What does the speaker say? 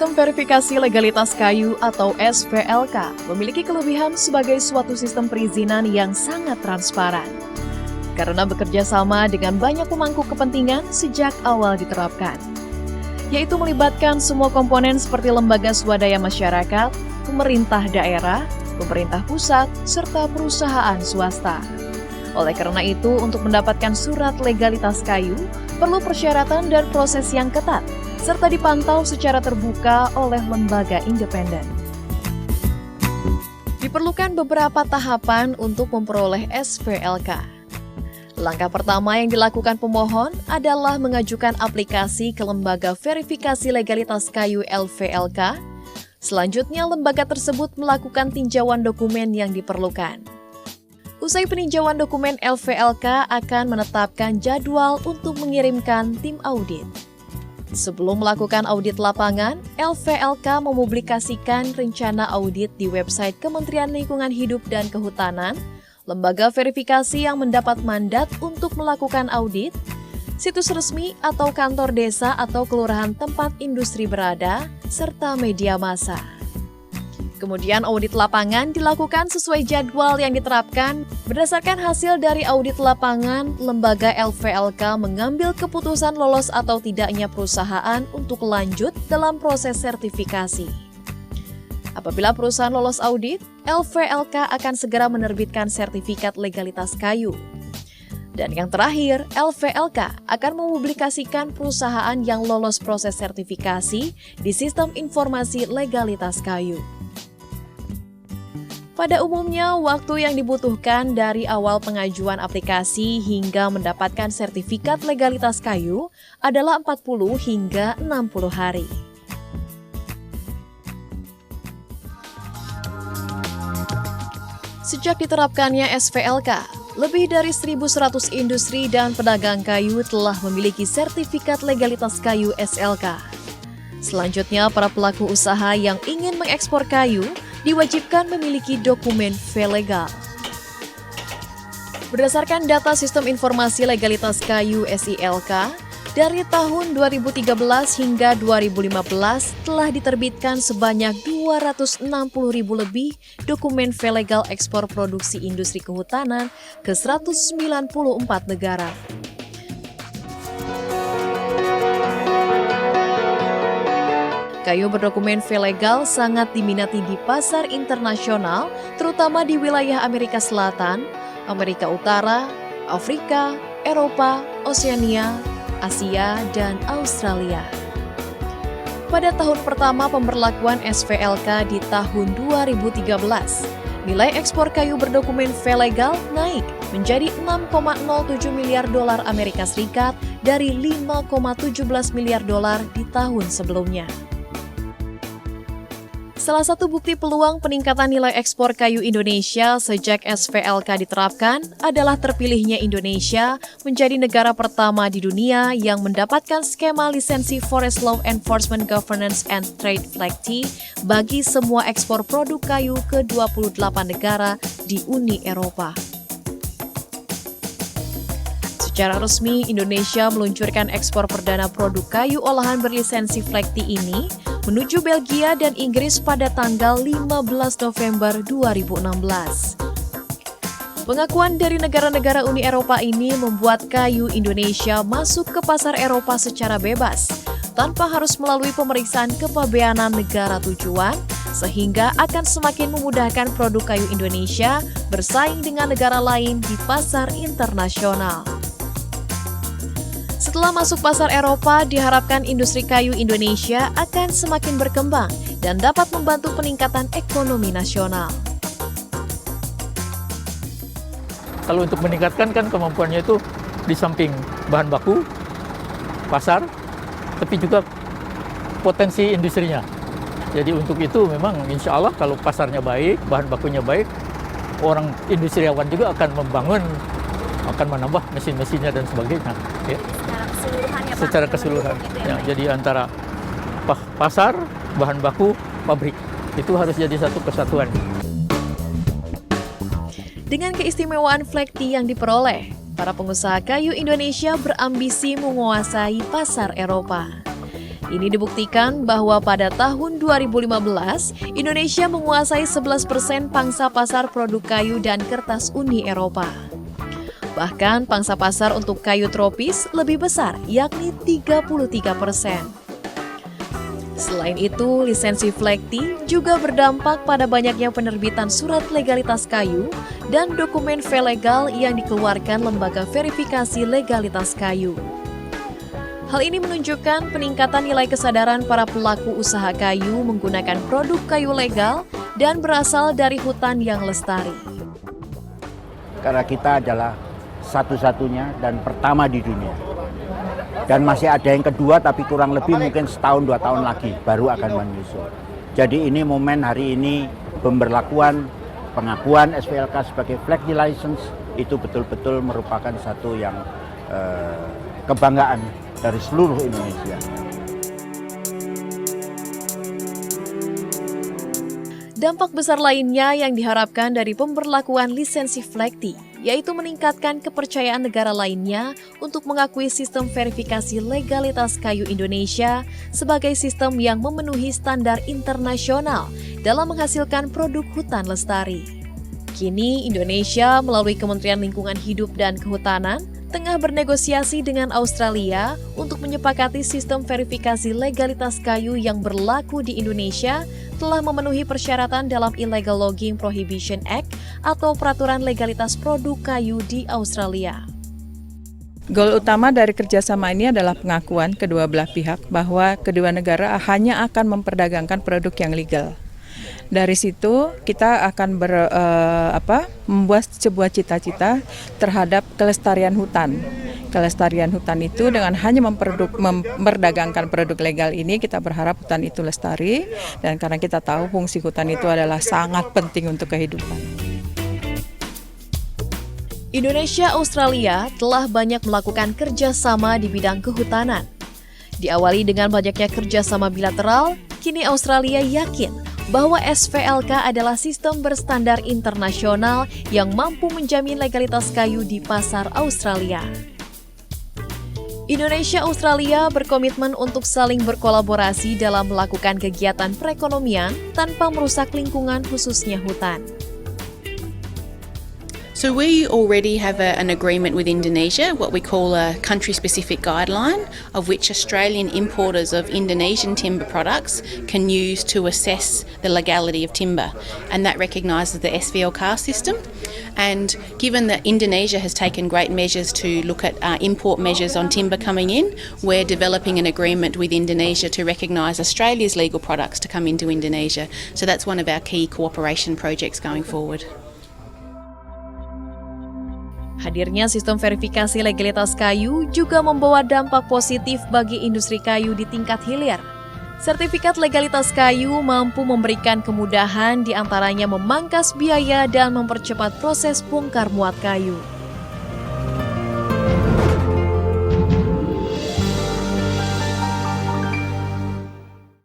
Sistem verifikasi legalitas kayu atau SVLK memiliki kelebihan sebagai suatu sistem perizinan yang sangat transparan. Karena bekerja sama dengan banyak pemangku kepentingan sejak awal diterapkan, yaitu melibatkan semua komponen seperti lembaga swadaya masyarakat, pemerintah daerah, pemerintah pusat, serta perusahaan swasta. Oleh karena itu, untuk mendapatkan surat legalitas kayu, perlu persyaratan dan proses yang ketat, serta dipantau secara terbuka oleh lembaga independen. Diperlukan beberapa tahapan untuk memperoleh SVLK. Langkah pertama yang dilakukan pemohon adalah mengajukan aplikasi ke Lembaga Verifikasi Legalitas Kayu LVLK. Selanjutnya, lembaga tersebut melakukan tinjauan dokumen yang diperlukan. Usai peninjauan dokumen, LVLK akan menetapkan jadwal untuk mengirimkan tim audit. Sebelum melakukan audit lapangan, LVLK mempublikasikan rencana audit di website Kementerian Lingkungan Hidup dan Kehutanan, lembaga verifikasi yang mendapat mandat untuk melakukan audit, situs resmi atau kantor desa atau kelurahan tempat industri berada, serta media massa. Kemudian audit lapangan dilakukan sesuai jadwal yang diterapkan. Berdasarkan hasil dari audit lapangan, lembaga LVLK mengambil keputusan lolos atau tidaknya perusahaan untuk lanjut dalam proses sertifikasi. Apabila perusahaan lolos audit, LVLK akan segera menerbitkan sertifikat legalitas kayu. Dan yang terakhir, LVLK akan mempublikasikan perusahaan yang lolos proses sertifikasi di Sistem Informasi Legalitas Kayu. Pada umumnya, waktu yang dibutuhkan dari awal pengajuan aplikasi hingga mendapatkan sertifikat legalitas kayu adalah 40 hingga 60 hari. Sejak diterapkannya SVLK, lebih dari 1.100 industri dan pedagang kayu telah memiliki sertifikat legalitas kayu SLK. Selanjutnya, para pelaku usaha yang ingin mengekspor kayu diwajibkan memiliki dokumen V-legal. Berdasarkan data Sistem Informasi Legalitas Kayu SILK, dari tahun 2013 hingga 2015 telah diterbitkan sebanyak 260.000 lebih dokumen V-legal ekspor produksi industri kehutanan ke 194 negara. Kayu berdokumen V-legal sangat diminati di pasar internasional, terutama di wilayah Amerika Selatan, Amerika Utara, Afrika, Eropa, Oseania, Asia, dan Australia. Pada tahun pertama pemberlakuan SVLK di tahun 2013, nilai ekspor kayu berdokumen V-legal naik menjadi 6,07 miliar dolar Amerika Serikat dari 5,17 miliar dolar di tahun sebelumnya. Salah satu bukti peluang peningkatan nilai ekspor kayu Indonesia sejak SVLK diterapkan adalah terpilihnya Indonesia menjadi negara pertama di dunia yang mendapatkan skema lisensi Forest Law Enforcement Governance and Trade Flexi bagi semua ekspor produk kayu ke 28 negara di Uni Eropa. Secara resmi, Indonesia meluncurkan ekspor perdana produk kayu olahan berlisensi Flexi ini menuju Belgia dan Inggris pada tanggal 15 November 2016. Pengakuan dari negara-negara Uni Eropa ini membuat kayu Indonesia masuk ke pasar Eropa secara bebas, tanpa harus melalui pemeriksaan kepabeanan negara tujuan, sehingga akan semakin memudahkan produk kayu Indonesia bersaing dengan negara lain di pasar internasional. Setelah masuk pasar Eropa, diharapkan industri kayu Indonesia akan semakin berkembang dan dapat membantu peningkatan ekonomi nasional. Kalau untuk meningkatkan kan kemampuannya itu di samping bahan baku, pasar, tapi juga potensi industrinya. Jadi untuk itu memang insya Allah kalau pasarnya baik, bahan bakunya baik, orang industriawan juga akan membangun, akan menambah mesin-mesinnya dan sebagainya. Ya. Secara keseluruhan. Ya, jadi antara pasar, bahan baku, pabrik itu harus jadi satu kesatuan. Dengan keistimewaan Flexi yang diperoleh, para pengusaha kayu Indonesia berambisi menguasai pasar Eropa. Ini dibuktikan bahwa pada tahun 2015, Indonesia menguasai 11% pangsa pasar produk kayu dan kertas Uni Eropa. Bahkan pangsa pasar untuk kayu tropis lebih besar, yakni 33%. Selain itu, lisensi Flekti juga berdampak pada banyaknya penerbitan surat legalitas kayu dan dokumen V-legal yang dikeluarkan Lembaga Verifikasi Legalitas Kayu. Hal ini menunjukkan peningkatan nilai kesadaran para pelaku usaha kayu menggunakan produk kayu legal dan berasal dari hutan yang lestari. Karena kita adalah satu-satunya dan pertama di dunia. Dan masih ada yang kedua tapi kurang lebih mungkin setahun 2 tahun lagi baru akan menyusul. Jadi ini momen hari ini pemberlakuan pengakuan SVLK sebagai Flekti License itu betul-betul merupakan satu yang kebanggaan dari seluruh Indonesia. Dampak besar lainnya yang diharapkan dari pemberlakuan lisensi Flekti, yaitu meningkatkan kepercayaan negara lainnya untuk mengakui sistem verifikasi legalitas kayu Indonesia sebagai sistem yang memenuhi standar internasional dalam menghasilkan produk hutan lestari. Kini Indonesia melalui Kementerian Lingkungan Hidup dan Kehutanan tengah bernegosiasi dengan Australia untuk menyepakati sistem verifikasi legalitas kayu yang berlaku di Indonesia telah memenuhi persyaratan dalam Illegal Logging Prohibition Act atau Peraturan Legalitas Produk Kayu di Australia. Goal utama dari kerjasama ini adalah pengakuan kedua belah pihak bahwa kedua negara hanya akan memperdagangkan produk yang legal. Dari situ kita akan membuat sebuah cita-cita terhadap kelestarian hutan. Kelestarian hutan itu dengan hanya memperdagangkan produk legal ini, kita berharap hutan itu lestari, dan karena kita tahu fungsi hutan itu adalah sangat penting untuk kehidupan. Indonesia-Australia telah banyak melakukan kerjasama di bidang kehutanan. Diawali dengan banyaknya kerjasama bilateral, kini Australia yakin bahwa SVLK adalah sistem berstandar internasional yang mampu menjamin legalitas kayu di pasar Australia. Indonesia-Australia berkomitmen untuk saling berkolaborasi dalam melakukan kegiatan perekonomian tanpa merusak lingkungan khususnya hutan. So we already have an agreement with Indonesia, what we call a country-specific guideline, of which Australian importers of Indonesian timber products can use to assess the legality of timber. And that recognises the SVLK system. And given that Indonesia has taken great measures to look at import measures on timber coming in, we're developing an agreement with Indonesia to recognise Australia's legal products to come into Indonesia. So that's one of our key cooperation projects going forward. Hadirnya sistem verifikasi legalitas kayu juga membawa dampak positif bagi industri kayu di tingkat hilir. Sertifikat legalitas kayu mampu memberikan kemudahan, di antaranya memangkas biaya dan mempercepat proses bongkar muat kayu.